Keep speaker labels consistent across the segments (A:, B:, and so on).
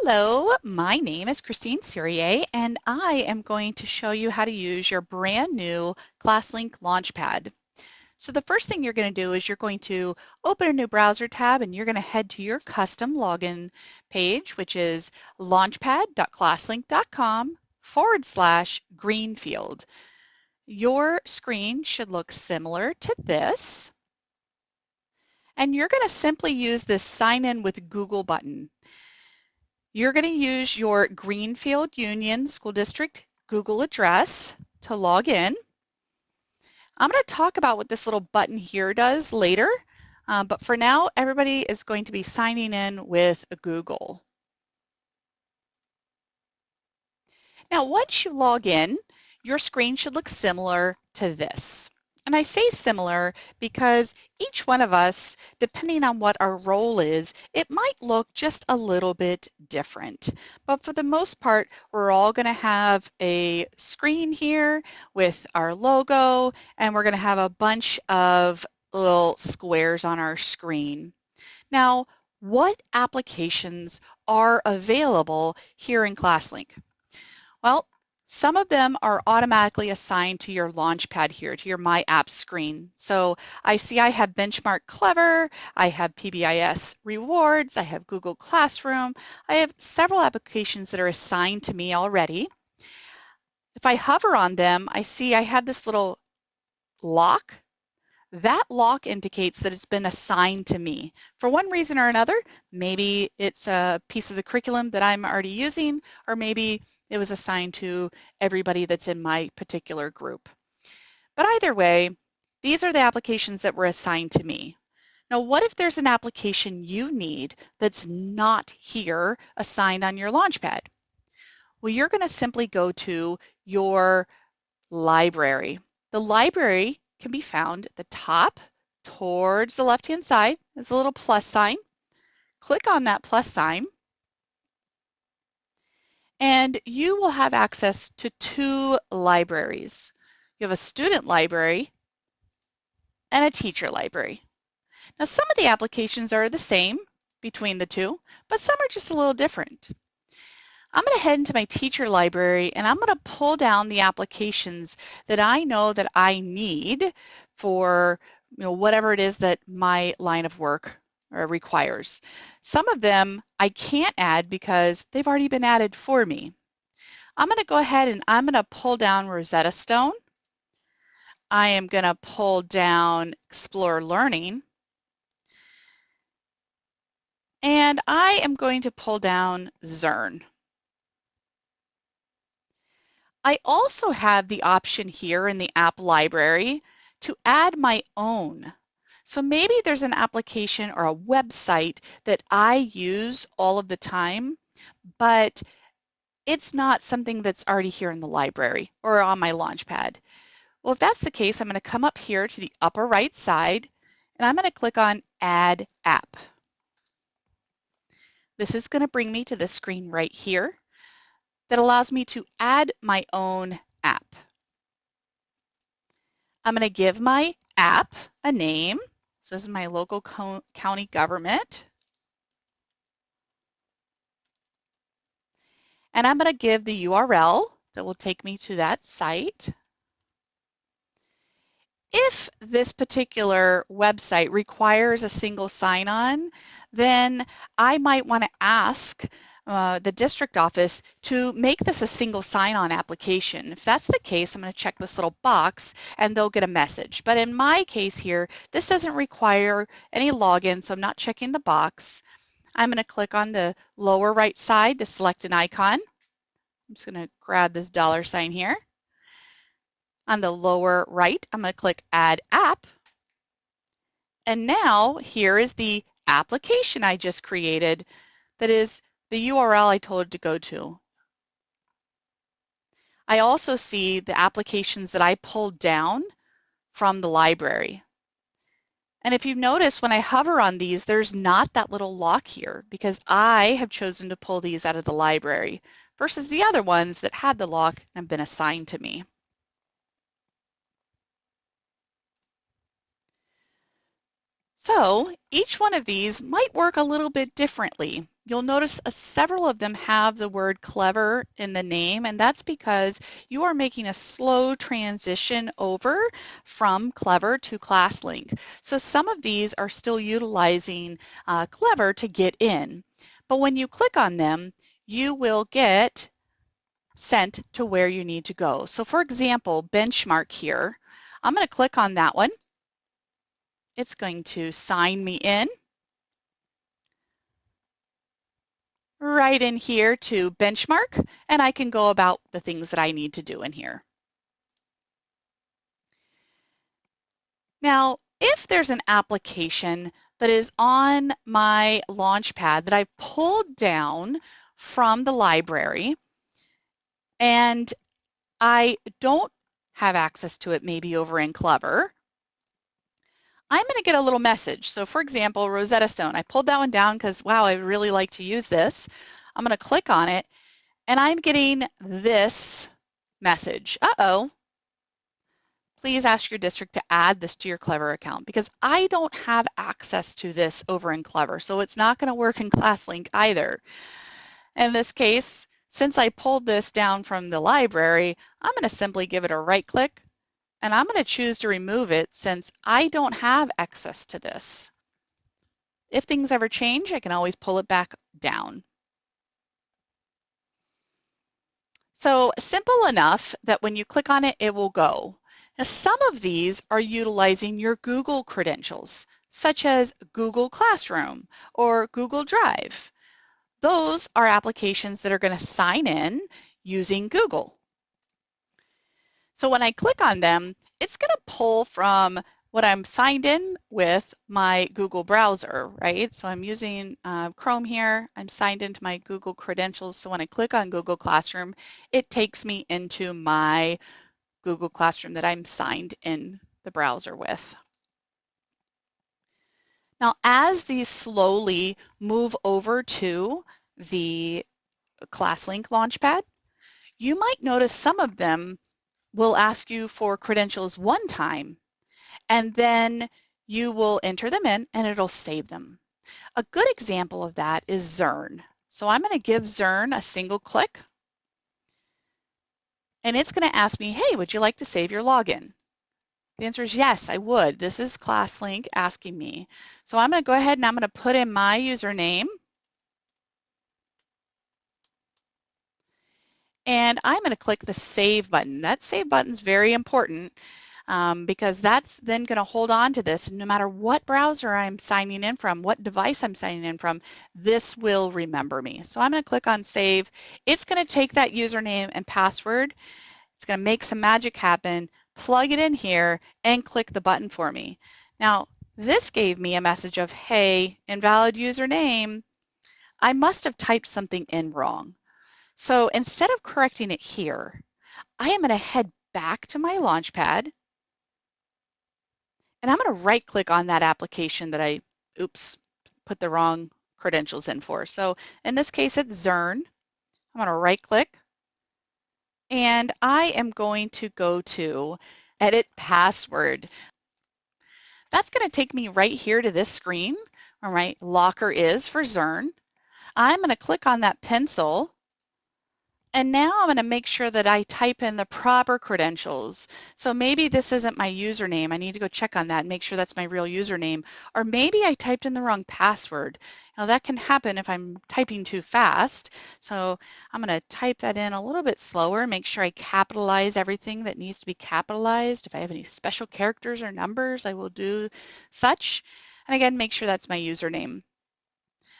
A: Hello, my name is Christine Cyrier, and I am going to show you how to use your brand new Classlink Launchpad. So the first thing you're going to do is you're going to open a new browser tab and you're going to head to your custom login page, which is launchpad.classlink.com/Greenfield. Your screen should look similar to this, and you're going to simply use this sign in with Google button. You're going to use your Greenfield Union School District Google address to log in. I'm going to talk about what this little button here does later, but for now, everybody is going to be signing in with Google. Now, once you log in, your screen should look similar to this. And I say similar because each one of us, depending on what our role is, it might look just a little bit different. But for the most part, we're all going to have a screen here with our logo, and we're going to have a bunch of little squares on our screen. Now, what applications are available here in Classlink? Well, some of them are automatically assigned to your Launchpad here, to your My Apps screen. So I see I have Benchmark Clever, I have PBIS Rewards, I have Google Classroom. I have several applications that are assigned to me already. If I hover on them, I see I have this little lock. That lock indicates that it's been assigned to me. For one reason or another, maybe it's a piece of the curriculum that I'm already using, or maybe it was assigned to everybody that's in my particular group. But either way, these are the applications that were assigned to me. Now, what if there's an application you need that's not here assigned on your Launchpad? Well, you're going to simply go to your library. The library can be found at the top towards the left-hand side. There's a little plus sign. Click on that plus sign, and you will have access to two libraries. You have a student library and a teacher library. Now, some of the applications are the same between the two, but some are just a little different. I'm going to head into my teacher library and I'm going to pull down the applications that I know that I need for whatever it is that my line of work requires. Some of them I can't add because they've already been added for me. I'm going to go ahead and I'm going to pull down Rosetta Stone. I am going to pull down Explore Learning. And I am going to pull down Zearn. I also have the option here in the app library to add my own. So maybe there's an application or a website that I use all of the time, but it's not something that's already here in the library or on my Launchpad. Well, if that's the case, I'm going to come up here to the upper right side, and I'm going to click on Add App. This is going to bring me to this screen right here that allows me to add my own app. I'm going to give my app a name. So this is my local county government. And I'm going to give the URL that will take me to that site. If this particular website requires a single sign-on, then I might want to ask the district office to make this a single sign-on application. If that's the case, I'm going to check this little box and they'll get a message. But in my case here, this doesn't require any login, so I'm not checking the box. I'm going to click on the lower right side to select an icon. I'm just going to grab this $sign here. On the lower right, I'm going to click Add App. And now here is the application I just created that is the URL I told it to go to. I also see the applications that I pulled down from the library. And if you notice, when I hover on these, there's not that little lock here because I have chosen to pull these out of the library versus the other ones that had the lock and have been assigned to me. So each one of these might work a little bit differently. you'll notice several of them have the word clever in the name, and that's because you are making a slow transition over from clever to Classlink. So some of these are still utilizing clever to get in. But when you click on them, you will get sent to where you need to go. So for example, benchmark here, I'm going to click on that one. It's going to sign me in right in here to benchmark, and I can go about the things that I need to do in here. Now, if there's an application that is on my Launchpad that I pulled down from the library and I don't have access to it maybe over in Clever, I'm going to get a little message. So for example, Rosetta Stone, I pulled that one down because, wow, I really like to use this. I'm going to click on it, and I'm getting this message. Uh-oh, please ask your district to add this to your Clever account because I don't have access to this over in Clever, so it's not going to work in Classlink either. In this case, since I pulled this down from the library, I'm going to simply give it a right click, and I'm going to choose to remove it since I don't have access to this. If things ever change, I can always pull it back down. So simple enough that when you click on it, it will go. Now, some of these are utilizing your Google credentials, such as Google Classroom or Google Drive. Those are applications that are going to sign in using Google. So when I click on them, it's going to pull from what I'm signed in with my Google browser, right? So I'm using Chrome here. I'm signed into my Google credentials. So when I click on Google Classroom, it takes me into my Google Classroom that I'm signed in the browser with. Now, as these slowly move over to the Classlink Launchpad, you might notice some of them will ask you for credentials one time, and then you will enter them in and it'll save them. A good example of that is Zern. So I'm going to give Zern a single click, and it's going to ask me, hey, would you like to save your login? The answer is yes, I would. This is Classlink asking me. So I'm going to go ahead and I'm going to put in my username. And I'm going to click the Save button. That Save button is very important because that's then going to hold on to this. No matter what browser I'm signing in from, what device I'm signing in from, this will remember me. So I'm going to click on Save. It's going to take that username and password. It's going to make some magic happen, plug it in here, and click the button for me. Now, this gave me a message of, hey, invalid username. I must have typed something in wrong. So instead of correcting it here, I am going to head back to my Launchpad, and I'm going to right click on that application that I, put the wrong credentials in for. So in this case, it's Zern. I'm going to right click, and I am going to go to Edit Password. That's going to take me right here to this screen where my locker is for Zern. I'm going to click on that pencil. And now I'm going to make sure that I type in the proper credentials. So maybe this isn't my username. I need to go check on that and make sure that's my real username. Or maybe I typed in the wrong password. Now that can happen if I'm typing too fast. So I'm going to type that in a little bit slower, make sure I capitalize everything that needs to be capitalized. If I have any special characters or numbers, I will do such. And again, make sure that's my username.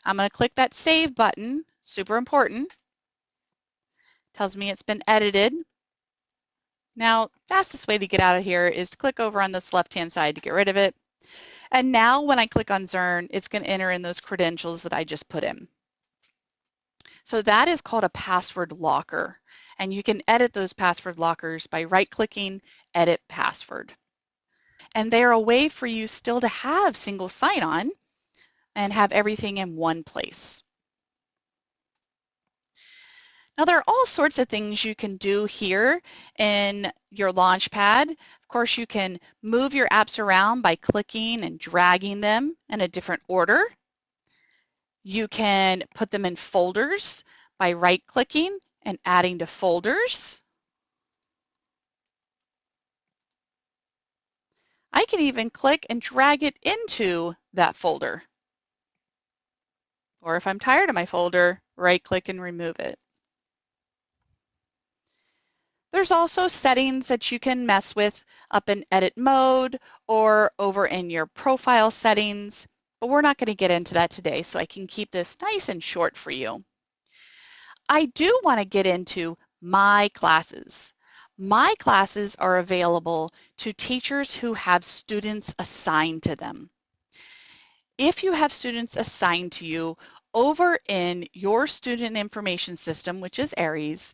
A: I'm going to click that Save button, super important. Tells me it's been edited. Now, fastest way to get out of here is to click over on this left-hand side to get rid of it. And now when I click on Zern, it's going to enter in those credentials that I just put in. So that is called a password locker. And you can edit those password lockers by right-clicking Edit Password. And they're a way for you still to have single sign-on and have everything in one place. Now, there are all sorts of things you can do here in your Launchpad. Of course, you can move your apps around by clicking and dragging them in a different order. You can put them in folders by right-clicking and adding to folders. I can even click and drag it into that folder. Or if I'm tired of my folder, right-click and remove it. There's also settings that you can mess with up in edit mode or over in your profile settings, but we're not going to get into that today, so I can keep this nice and short for you. I do want to get into my classes. My classes are available to teachers who have students assigned to them. If you have students assigned to you over in your student information system, which is Aries,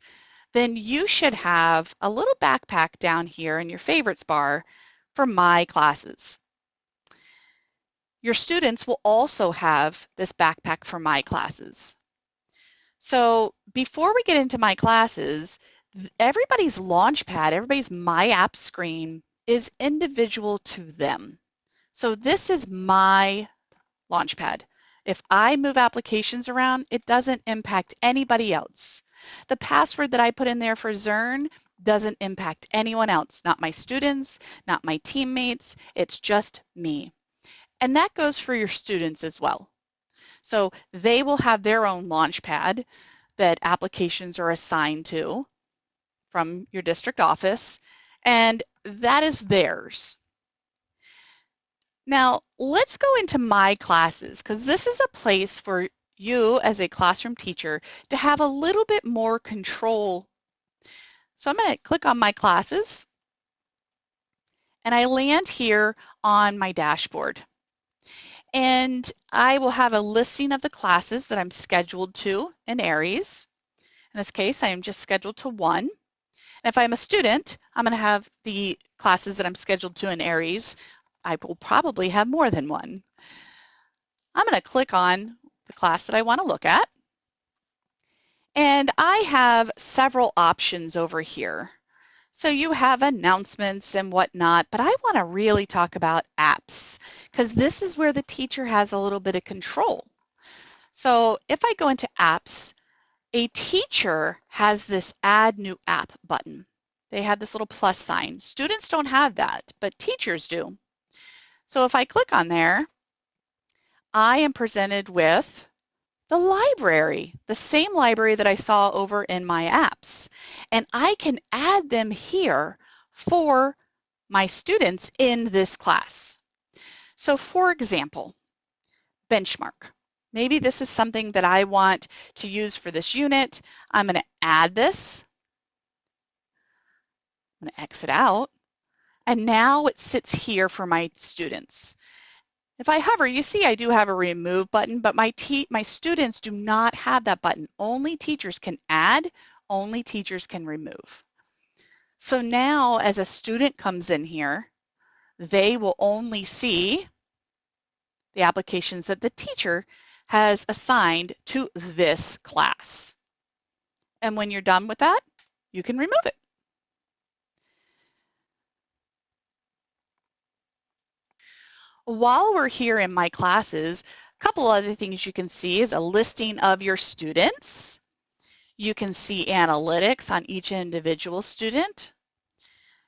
A: then you should have a little backpack down here in your favorites bar for my classes. Your students will also have this backpack for my classes. So before we get into my classes, everybody's Launchpad, everybody's My App screen is individual to them. So this is my Launchpad. If I move applications around, it doesn't impact anybody else. The password that I put in there for Zern doesn't impact anyone else, not my students, not my teammates, it's just me. And that goes for your students as well. So they will have their own Launchpad that applications are assigned to from your district office, and that is theirs. Now, let's go into my classes, because this is a place for you as a classroom teacher to have a little bit more control. So I'm going to click on my classes, and I land here on my dashboard. And I will have a listing of the classes that I'm scheduled to in Aries. In this case, I am just scheduled to one. And if I'm a student, I'm going to have the classes that I'm scheduled to in Aries. I will probably have more than one. I'm going to click on the class that I want to look at. And I have several options over here. So you have announcements and whatnot, but I want to really talk about apps because this is where the teacher has a little bit of control. So if I go into apps, a teacher has this add new app button. They have this little plus sign. Students don't have that, but teachers do. So if I click on there, I am presented with the library, the same library that I saw over in my apps. And I can add them here for my students in this class. So for example, benchmark. Maybe this is something that I want to use for this unit. I'm going to add this. I'm going to exit out. And now it sits here for my students. If I hover, you see I do have a remove button, but my students do not have that button. Only teachers can add, only teachers can remove. So now as a student comes in here, they will only see the applications that the teacher has assigned to this class. And when you're done with that, you can remove it. While we're here in my classes, a couple other things you can see is a listing of your students. You can see analytics on each individual student.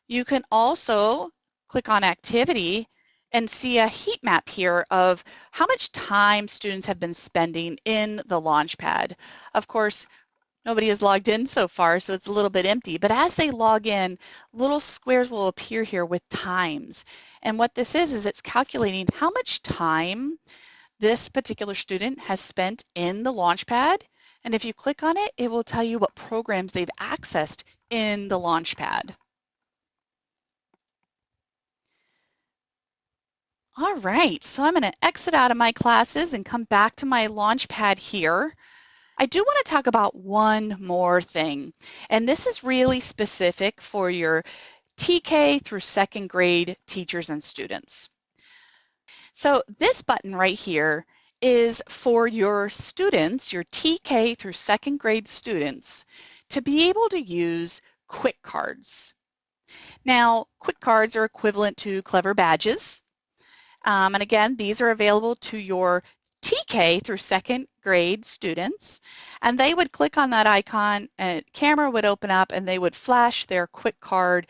A: You can also click on activity and see a heat map here of how much time students have been spending in the Launchpad. Of course, nobody has logged in so far, so it's a little bit empty. But as they log in, little squares will appear here with times. And what this is it's calculating how much time this particular student has spent in the Launchpad. And if you click on it, it will tell you what programs they've accessed in the Launchpad. All right, so I'm going to exit out of my classes and come back to my Launchpad here. I do want to talk about one more thing, and this is really specific for your TK through second grade teachers and students. So this button right here is for your students, your TK through second grade students, to be able to use quick cards. Now, quick cards are equivalent to clever badges. And again, these are available to your TK through second grade students, and they would click on that icon, and a camera would open up, and they would flash their quick card,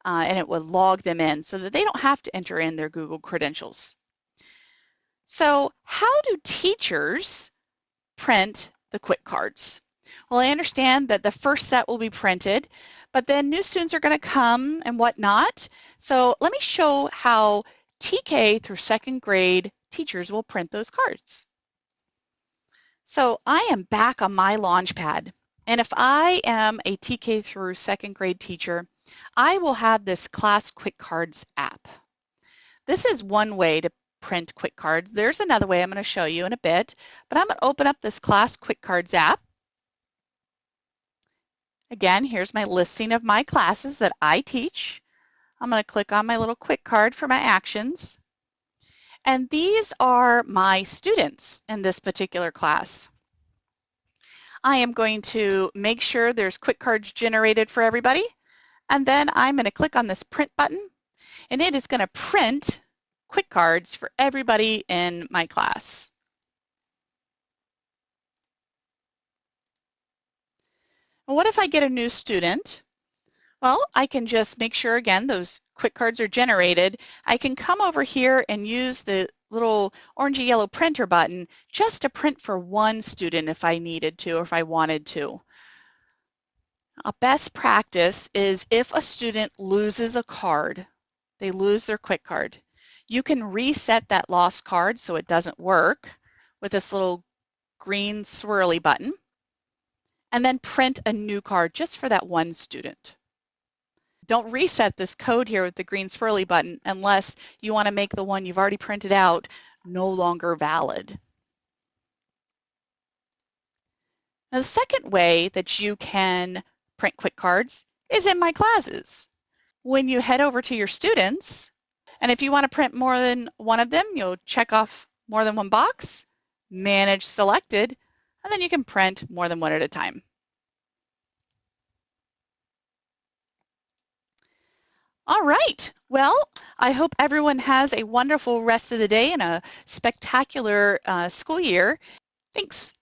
A: and it would log them in so that they don't have to enter in their Google credentials. So how do teachers print the quick cards? Well, I understand that the first set will be printed, but then new students are going to come and whatnot. So let me show how TK through second grade teachers will print those cards. So I am back on my Launchpad, and if I am a TK through second grade teacher, I will have this Class Quick Cards app. This is one way to print quick cards. There's another way I'm going to show you in a bit, but I'm going to open up this Class Quick Cards app. Again, here's my listing of my classes that I teach. I'm going to click on my little quick card for my actions. And these are my students in this particular class. I am going to make sure there's quick cards generated for everybody. And then I'm going to click on this print button, and it is going to print quick cards for everybody in my class. And what if I get a new student? Well, I can just make sure, again, those quick cards are generated. I can come over here and use the little orangey yellow printer button just to print for one student if I needed to or if I wanted to. A best practice is if a student loses a card, they lose their quick card, you can reset that lost card so it doesn't work with this little green swirly button, and then print a new card just for that one student. Don't reset this code here with the green swirly button unless you want to make the one you've already printed out no longer valid. Now, the second way that you can print quick cards is in my classes. When you head over to your students, and if you want to print more than one of them, you'll check off more than one box, manage selected, and then you can print more than one at a time. All right, well, I hope everyone has a wonderful rest of the day and a spectacular school year. Thanks.